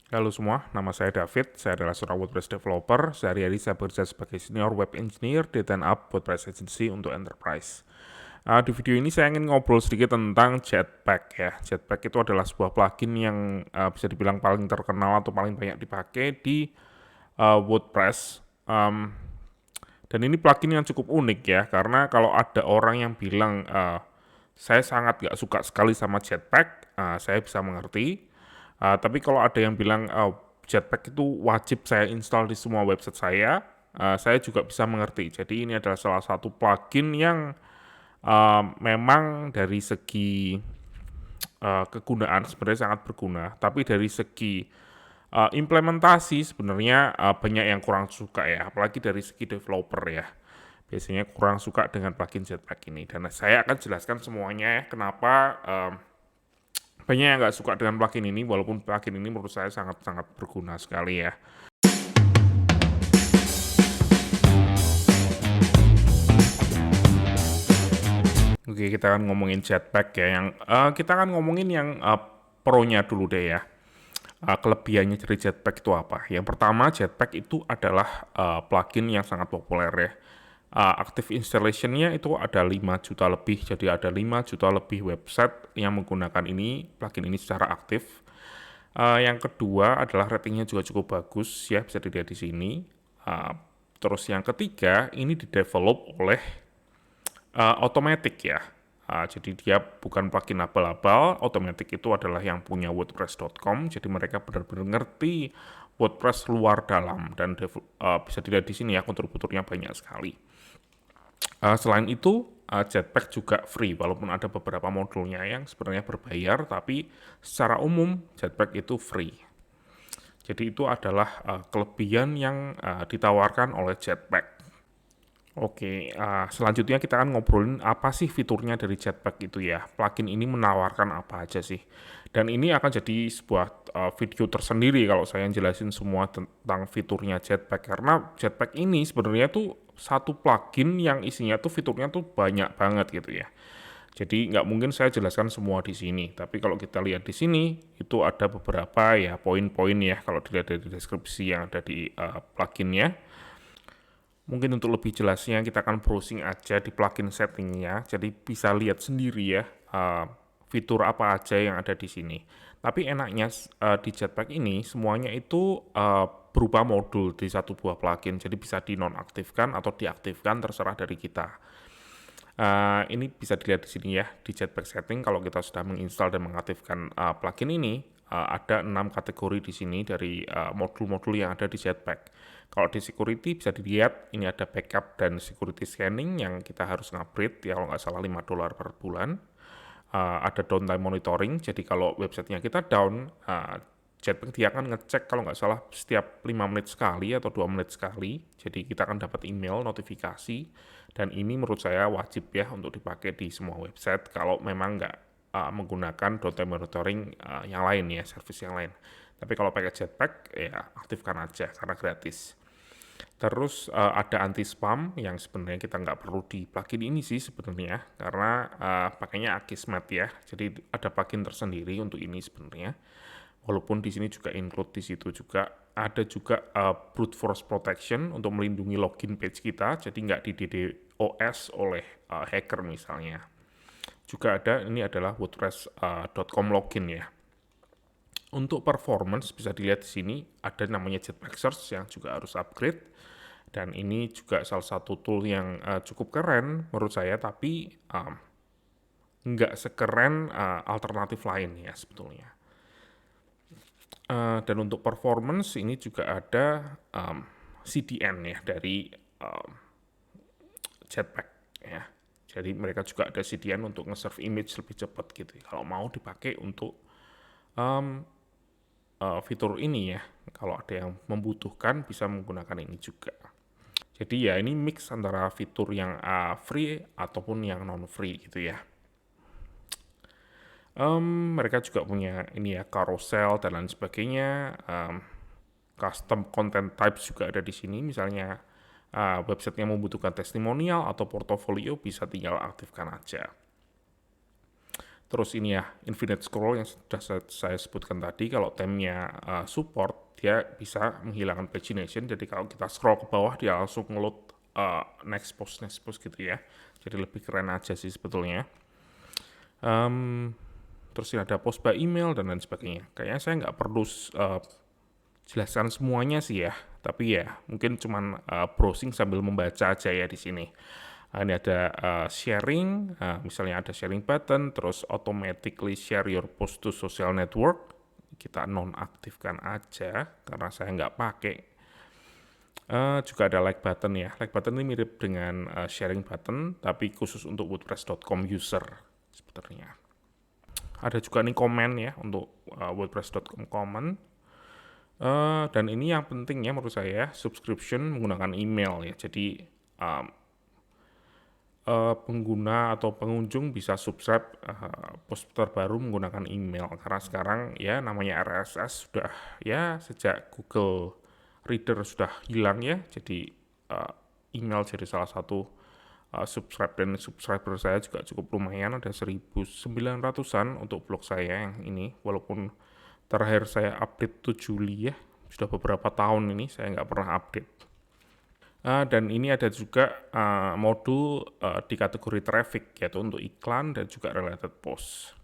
Halo semua, nama saya David, saya adalah seorang WordPress developer. Sehari-hari saya bekerja sebagai senior web engineer di Up WordPress Agency untuk enterprise. Di video ini saya ingin ngobrol sedikit tentang Jetpack ya. Jetpack itu adalah sebuah plugin yang bisa dibilang paling terkenal atau paling banyak dipakai di WordPress. Dan ini plugin yang cukup unik ya, karena kalau ada orang yang bilang saya sangat gak suka sekali sama Jetpack, saya bisa mengerti. Tapi kalau ada yang bilang Jetpack itu wajib saya install di semua website saya juga bisa mengerti. Jadi ini adalah salah satu plugin yang memang dari segi kegunaan sebenarnya sangat berguna, tapi dari segi implementasi sebenarnya banyak yang kurang suka ya, apalagi dari segi developer ya. Biasanya kurang suka dengan plugin Jetpack ini. Dan saya akan jelaskan semuanya ya, kenapa banyak yang nggak suka dengan plugin ini, walaupun plugin ini menurut saya sangat-sangat berguna sekali ya. Oke, kita akan ngomongin Jetpack ya. Kita akan ngomongin yang pro-nya dulu deh ya. Kelebihannya dari Jetpack itu apa? Yang pertama, Jetpack itu adalah plugin yang sangat populer ya. Active installation-nya itu ada 5 juta lebih, jadi ada 5 juta lebih website yang menggunakan plugin ini secara aktif. Yang kedua adalah ratingnya juga cukup bagus ya, bisa dilihat di sini. Terus yang ketiga, ini didevelop oleh Automatic ya. Jadi dia bukan plugin abal-abal. Automatic itu adalah yang punya WordPress.com. Jadi mereka benar-benar ngerti WordPress luar dalam dan bisa dilihat di sini ya, kontributornya banyak sekali. Selain itu, Jetpack juga free, walaupun ada beberapa modulnya yang sebenarnya berbayar, tapi secara umum Jetpack itu free. Jadi itu adalah kelebihan yang ditawarkan oleh Jetpack. Oke, selanjutnya kita akan ngobrolin apa sih fiturnya dari Jetpack itu ya. Plugin ini menawarkan apa aja sih. Dan ini akan jadi sebuah video tersendiri kalau saya jelasin semua tentang fiturnya Jetpack. Karena Jetpack ini sebenarnya tuh satu plugin yang isinya tuh fiturnya tuh banyak banget gitu ya. Jadi nggak mungkin saya jelaskan semua di sini. Tapi kalau kita lihat di sini, itu ada beberapa ya poin-poin ya kalau dilihat dari deskripsi yang ada di pluginnya. Mungkin untuk lebih jelasnya kita akan browsing aja di plugin settingnya, jadi bisa lihat sendiri ya fitur apa aja yang ada di sini. Tapi enaknya di Jetpack ini semuanya itu berupa modul di satu buah plugin, jadi bisa dinonaktifkan atau diaktifkan terserah dari kita. Ini bisa dilihat di sini ya di Jetpack setting kalau kita sudah menginstal dan mengaktifkan plugin ini. Ada 6 kategori di sini dari modul-modul yang ada di Jetpack. Kalau di security bisa dilihat ini ada backup dan security scanning yang kita harus ngupgrade ya kalau nggak salah $5 per bulan. Ada downtime monitoring, jadi kalau websitenya kita down, Jetpack dia akan ngecek kalau nggak salah setiap 5 menit sekali atau 2 menit sekali. Jadi kita akan dapat email notifikasi dan ini menurut saya wajib ya untuk dipakai di semua website kalau memang nggak menggunakan downtime monitoring yang lain ya, service yang lain. Tapi kalau pakai Jetpack ya aktifkan aja karena gratis. Terus ada anti spam yang sebenarnya kita nggak perlu di plugin ini sih sebenarnya karena pakainya Akismet ya. Jadi ada plugin tersendiri untuk ini sebenarnya. Walaupun di sini juga include di situ juga ada juga brute force protection untuk melindungi login page kita, jadi nggak di DDoS oleh hacker misalnya. Juga ada, ini adalah WordPress.com login ya. Untuk performance bisa dilihat di sini ada namanya Jetpack Search yang juga harus upgrade dan ini juga salah satu tool yang cukup keren menurut saya tapi nggak sekeren alternatif lain ya sebetulnya. Dan untuk performance ini juga ada CDN ya dari Jetpack ya. Jadi mereka juga ada CDN untuk nge-serve image lebih cepat gitu. Kalau mau dipakai untuk fitur ini ya, kalau ada yang membutuhkan bisa menggunakan ini juga. Jadi ya ini mix antara fitur yang free ataupun yang non free gitu ya. Mereka juga punya ini ya carousel dan lain sebagainya. Custom content types juga ada di sini. Misalnya website yang membutuhkan testimonial atau portofolio bisa tinggal aktifkan aja. Terus ini ya, infinite scroll yang sudah saya sebutkan tadi, kalau temnya support, dia bisa menghilangkan pagination, jadi kalau kita scroll ke bawah, dia langsung ngeload next post gitu ya. Jadi lebih keren aja sih sebetulnya. Terus ini ada post by email dan lain sebagainya. Kayaknya saya nggak perlu jelaskan semuanya sih ya, tapi ya mungkin cuman browsing sambil membaca aja ya di sini. Ini ada sharing, misalnya ada sharing button, terus automatically share your post to social network. Kita nonaktifkan aja karena saya nggak pakai. Juga ada like button ya. Like button ini mirip dengan sharing button, tapi khusus untuk WordPress.com user sebenarnya. Ada juga nih komen ya untuk WordPress.com comment. Dan ini yang penting ya menurut saya, subscription menggunakan email ya. Jadi pengguna atau pengunjung bisa subscribe post terbaru menggunakan email, karena sekarang ya namanya RSS sudah ya sejak Google Reader sudah hilang ya, jadi email jadi salah satu subscribe, dan subscriber saya juga cukup lumayan, ada 1.900-an untuk blog saya yang ini, walaupun terakhir saya update 7 Juli ya, sudah beberapa tahun ini saya nggak pernah update. Dan ini ada juga modul di kategori traffic, yaitu untuk iklan dan juga related post.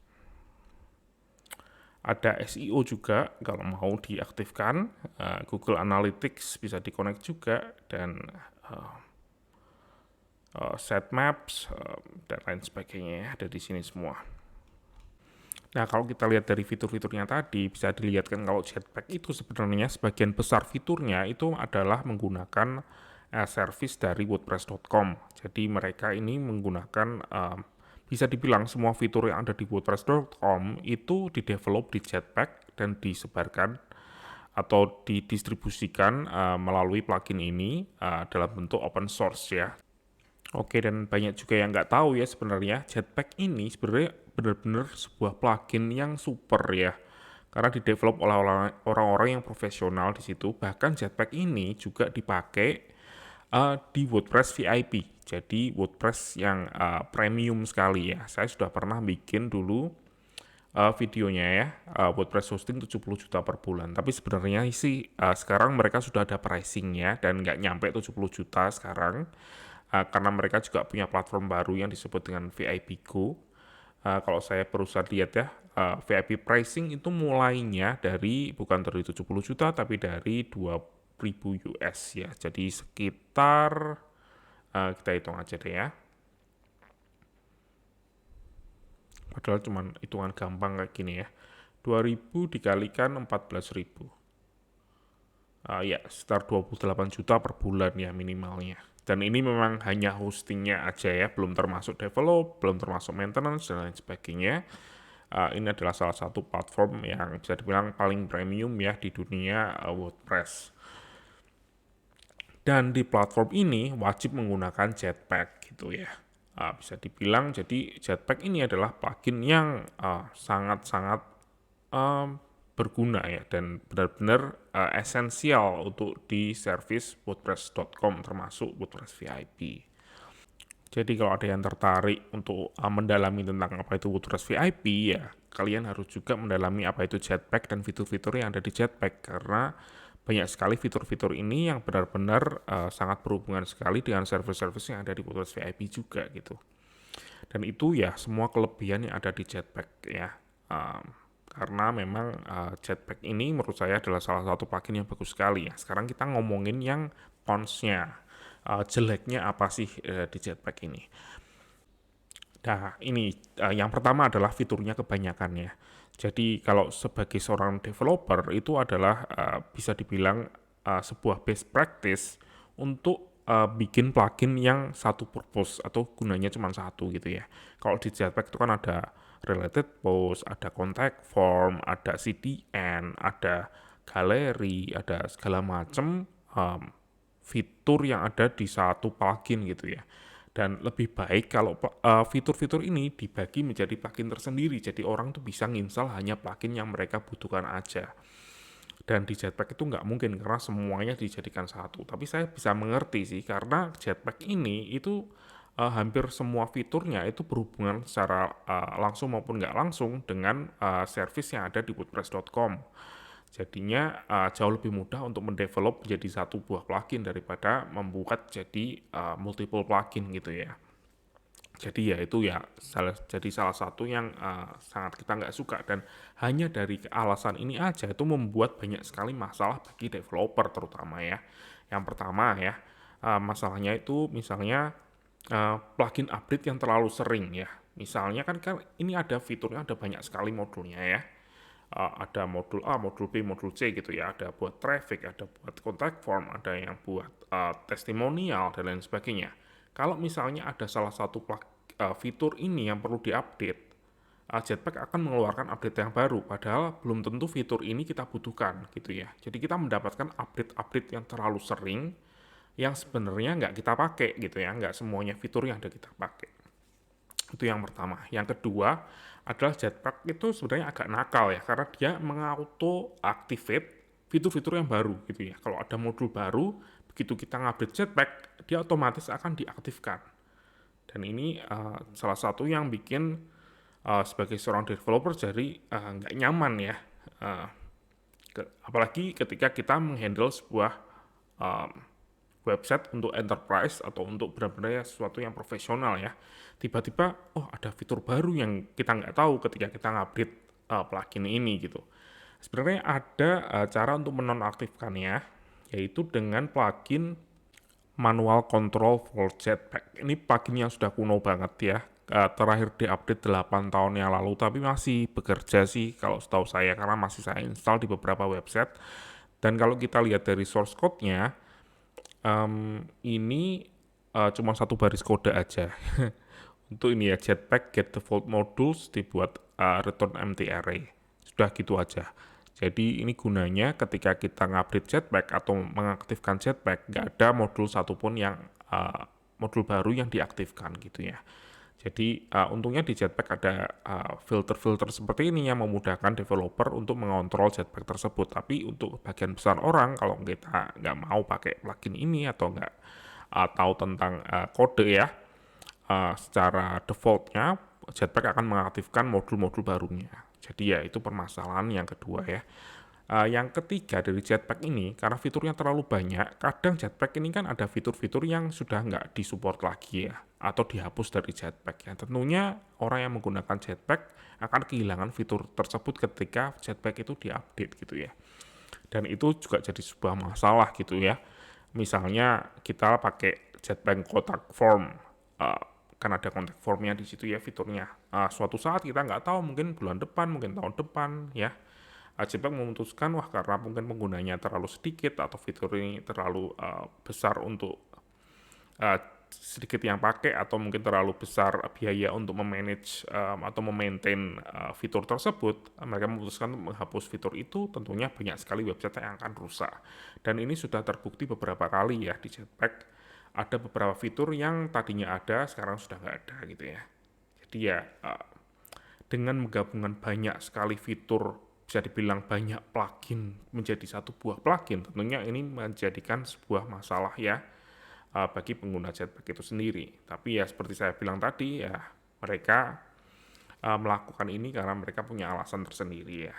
Ada SEO juga kalau mau diaktifkan, Google Analytics bisa di-connect juga, dan sitemaps dan lain sebagainya ya, ada di sini semua. Nah, kalau kita lihat dari fitur-fiturnya tadi, bisa dilihat kan kalau Jetpack itu sebenarnya sebagian besar fiturnya itu adalah menggunakan service dari WordPress.com. Jadi mereka ini menggunakan, bisa dibilang semua fitur yang ada di WordPress.com itu didevelop di Jetpack dan disebarkan atau didistribusikan melalui plugin ini dalam bentuk open source ya. Oke, dan banyak juga yang nggak tahu ya sebenarnya Jetpack ini sebenarnya benar-benar sebuah plugin yang super ya. Karena didevelop oleh orang-orang yang profesional di situ. Bahkan Jetpack ini juga dipakai di WordPress VIP. Jadi WordPress yang premium sekali ya. Saya sudah pernah bikin dulu videonya ya, WordPress hosting 70 juta per bulan. Tapi sebenarnya sih sekarang mereka sudah ada pricingnya dan nggak nyampe 70 juta sekarang. Karena mereka juga punya platform baru yang disebut dengan VIP Go. Kalau saya berusaha lihat ya, VIP pricing itu mulainya dari bukan dari 70 juta tapi dari 2.000 US ya. Jadi sekitar kita hitung aja deh ya. Padahal cuma hitungan gampang kayak gini ya. 2.000 dikalikan 14.000. Ya, sekitar 28 juta per bulan ya minimalnya. Dan ini memang hanya hostingnya aja ya, belum termasuk develop, belum termasuk maintenance, dan lain sebagainya. Ini adalah salah satu platform yang bisa dibilang paling premium ya di dunia WordPress. Dan di platform ini wajib menggunakan Jetpack gitu ya. Bisa dibilang jadi Jetpack ini adalah plugin yang sangat-sangat berguna ya, dan benar-benar esensial untuk di service WordPress.com termasuk WordPress VIP. Jadi kalau ada yang tertarik untuk mendalami tentang apa itu WordPress VIP ya, kalian harus juga mendalami apa itu Jetpack dan fitur-fitur yang ada di Jetpack, karena banyak sekali fitur-fitur ini yang benar-benar sangat berhubungan sekali dengan service-service yang ada di WordPress VIP juga gitu. Dan itu ya semua kelebihan yang ada di Jetpack ya. Karena memang Jetpack ini menurut saya adalah salah satu plugin yang bagus sekali ya. Sekarang kita ngomongin yang cons-nya, jeleknya apa sih di Jetpack ini. Nah ini yang pertama adalah fiturnya kebanyakan ya. Jadi kalau sebagai seorang developer itu adalah bisa dibilang sebuah best practice untuk bikin plugin yang satu purpose atau gunanya cuma satu gitu ya. Kalau di Jetpack itu kan ada related post, ada contact form, ada CDN, ada galeri, ada segala macam fitur yang ada di satu plugin gitu ya. Dan lebih baik kalau fitur-fitur ini dibagi menjadi plugin tersendiri, jadi orang tuh bisa nginstal hanya plugin yang mereka butuhkan aja. Dan di Jetpack itu nggak mungkin karena semuanya dijadikan satu. Tapi saya bisa mengerti sih, karena Jetpack ini itu hampir semua fiturnya itu berhubungan secara langsung maupun nggak langsung dengan service yang ada di WordPress.com. Jadinya jauh lebih mudah untuk mendevelop menjadi satu buah plugin daripada membuat jadi multiple plugin gitu ya. Jadi ya itu ya jadi salah satu yang sangat kita nggak suka, dan hanya dari alasan ini aja itu membuat banyak sekali masalah bagi developer terutama ya. Yang pertama ya, masalahnya itu misalnya plugin update yang terlalu sering ya. Misalnya kan ini ada fiturnya, ada banyak sekali modulnya ya. Ada modul A, modul B, modul C gitu ya. Ada buat traffic, ada buat contact form, ada yang buat testimonial dan lain sebagainya. Kalau misalnya ada salah satu fitur ini yang perlu diupdate, Jetpack akan mengeluarkan update yang baru, padahal belum tentu fitur ini kita butuhkan gitu ya. Jadi kita mendapatkan update-update yang terlalu sering, yang sebenarnya nggak kita pakai gitu ya, nggak semuanya fitur yang ada kita pakai. Itu yang pertama. Yang kedua adalah Jetpack itu sebenarnya agak nakal ya, karena dia mengauto activate fitur-fitur yang baru gitu ya. Kalau ada modul baru, begitu kita ngupdate Jetpack, dia otomatis akan diaktifkan. Dan ini salah satu yang bikin sebagai seorang developer jadi nggak nyaman ya. Uh, Apalagi ketika kita menghandle sebuah um, website untuk enterprise atau untuk benar-benar sesuatu yang profesional ya. Tiba-tiba, oh ada fitur baru yang kita nggak tahu ketika kita ngupdate plugin ini gitu. Sebenarnya ada cara untuk menonaktifkannya, yaitu dengan plugin manual control for Jetpack. Ini plugin yang sudah kuno banget ya. Terakhir diupdate 8 tahun yang lalu, tapi masih bekerja sih kalau setahu saya, karena masih saya install di beberapa website. Dan kalau kita lihat dari source code-nya, ini cuma satu baris kode aja. Untuk ini ya, Jetpack get default modules dibuat return empty array. Sudah gitu aja. Jadi ini gunanya ketika kita ngupdate Jetpack atau mengaktifkan Jetpack, nggak ada modul satupun yang modul baru yang diaktifkan gitu ya. Jadi untungnya di Jetpack ada filter-filter seperti ini yang memudahkan developer untuk mengontrol Jetpack tersebut. Tapi untuk bagian besar orang, kalau kita nggak mau pakai plugin ini atau nggak tahu tentang kode ya, secara defaultnya Jetpack akan mengaktifkan modul-modul barunya. Jadi ya itu permasalahan yang kedua ya. Yang ketiga dari Jetpack ini, karena fiturnya terlalu banyak, kadang Jetpack ini kan ada fitur-fitur yang sudah nggak disupport lagi ya, atau dihapus dari Jetpack ya. Tentunya orang yang menggunakan Jetpack akan kehilangan fitur tersebut ketika Jetpack itu diupdate gitu ya. Dan itu juga jadi sebuah masalah gitu ya. Misalnya kita pakai Jetpack Contact Form, kan ada contact formnya di situ ya fiturnya. Suatu saat kita nggak tahu, mungkin bulan depan, mungkin tahun depan ya, Jetpack memutuskan, wah karena mungkin penggunanya terlalu sedikit atau fitur ini terlalu besar untuk sedikit yang pakai, atau mungkin terlalu besar biaya untuk memanage atau memaintain fitur tersebut, mereka memutuskan untuk menghapus fitur itu. Tentunya banyak sekali website yang akan rusak. Dan ini sudah terbukti beberapa kali ya di Jetpack. Ada beberapa fitur yang tadinya ada, sekarang sudah nggak ada gitu ya. Jadi ya dengan menggabungkan banyak sekali fitur, bisa dibilang banyak plugin menjadi satu buah plugin, tentunya ini menjadikan sebuah masalah ya bagi pengguna Jetpack itu sendiri. Tapi ya seperti saya bilang tadi ya, mereka melakukan ini karena mereka punya alasan tersendiri ya.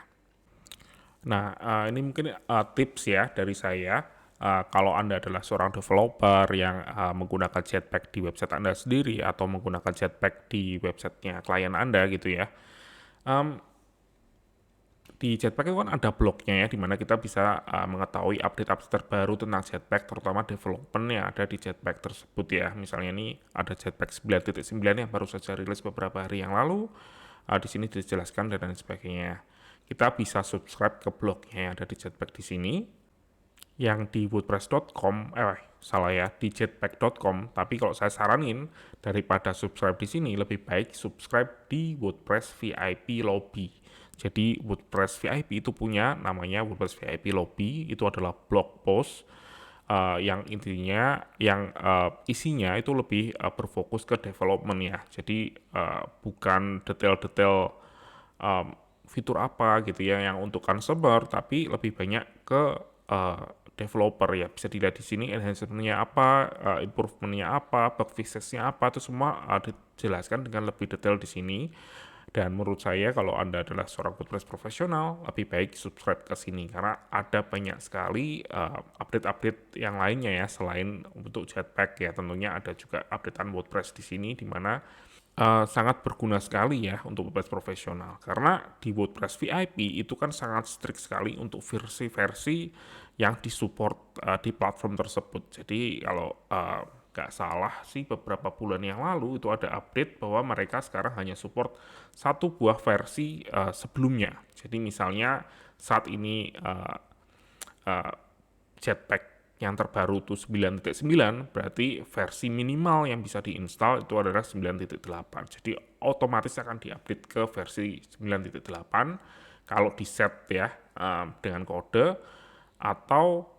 Nah, ini mungkin tips ya dari saya. Kalau Anda adalah seorang developer yang menggunakan Jetpack di website Anda sendiri atau menggunakan Jetpack di websitenya klien Anda gitu ya. Di Jetpack itu kan ada blognya ya, di mana kita bisa mengetahui update-update terbaru tentang Jetpack, terutama development yang ada di Jetpack tersebut ya. Misalnya ini ada Jetpack 9.9 yang baru saja rilis beberapa hari yang lalu. Di sini dijelaskan dan lain sebagainya. Kita bisa subscribe ke blognya yang ada di Jetpack di sini, yang di wordpress.com, di jetpack.com. Tapi kalau saya saranin, daripada subscribe di sini, lebih baik subscribe di WordPress VIP Lobby. Jadi WordPress VIP itu punya namanya WordPress VIP Lobby, itu adalah blog post yang intinya, yang isinya itu lebih berfokus ke development ya. Jadi bukan detail-detail fitur apa gitu ya yang untuk consumer, tapi lebih banyak ke developer ya. Bisa dilihat di sini enhancement-nya apa, improvement-nya apa, bug fixes-nya apa, itu semua dijelaskan dengan lebih detail di sini. Dan menurut saya kalau Anda adalah seorang WordPress profesional, lebih baik subscribe ke sini karena ada banyak sekali update-update yang lainnya ya selain untuk Jetpack ya. Tentunya ada juga updatean WordPress di sini di mana sangat berguna sekali ya untuk WordPress profesional karena di WordPress VIP itu kan sangat strict sekali untuk versi-versi yang disupport di platform tersebut. Jadi kalau nggak salah sih beberapa bulan yang lalu itu ada update bahwa mereka sekarang hanya support satu buah versi sebelumnya. Jadi misalnya saat ini Jetpack yang terbaru itu 9.9, berarti versi minimal yang bisa diinstal itu adalah 9.8. Jadi otomatis akan diupdate ke versi 9.8 kalau di set ya dengan kode, atau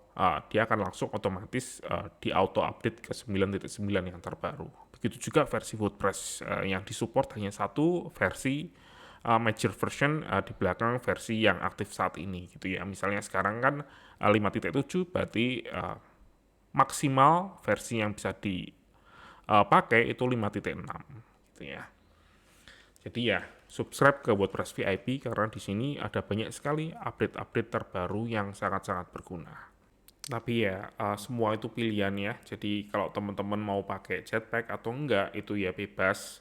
dia akan langsung otomatis di auto update ke 9.9 yang terbaru. Begitu juga versi WordPress yang disupport hanya satu versi major version di belakang versi yang aktif saat ini gitu ya. Misalnya sekarang kan 5.7 berarti maksimal versi yang bisa dipakai itu 5.6 gitu ya. Jadi ya subscribe ke WordPress VIP karena di sini ada banyak sekali update-update terbaru yang sangat-sangat berguna. Tapi ya semua itu pilihan ya. Jadi kalau teman-teman mau pakai Jetpack atau enggak itu ya bebas.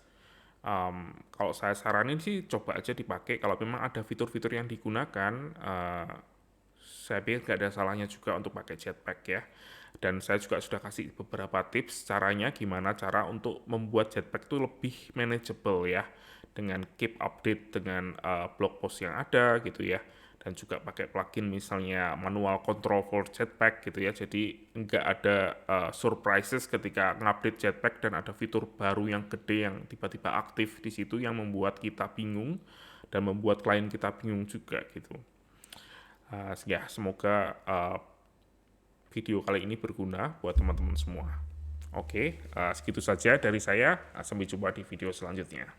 Kalau saya saranin sih coba aja dipakai. Kalau memang ada fitur-fitur yang digunakan, saya pikir nggak ada salahnya juga untuk pakai Jetpack ya. Dan saya juga sudah kasih beberapa tips caranya gimana cara untuk membuat Jetpack itu lebih manageable ya. Dengan keep update dengan blog post yang ada gitu ya. Dan juga pakai plugin misalnya manual control for Jetpack gitu ya. Jadi nggak ada surprises ketika ngupdate Jetpack dan ada fitur baru yang gede yang tiba-tiba aktif di situ yang membuat kita bingung dan membuat klien kita bingung juga gitu. Ya, semoga video kali ini berguna buat teman-teman semua. Oke, segitu saja dari saya. Sampai jumpa di video selanjutnya.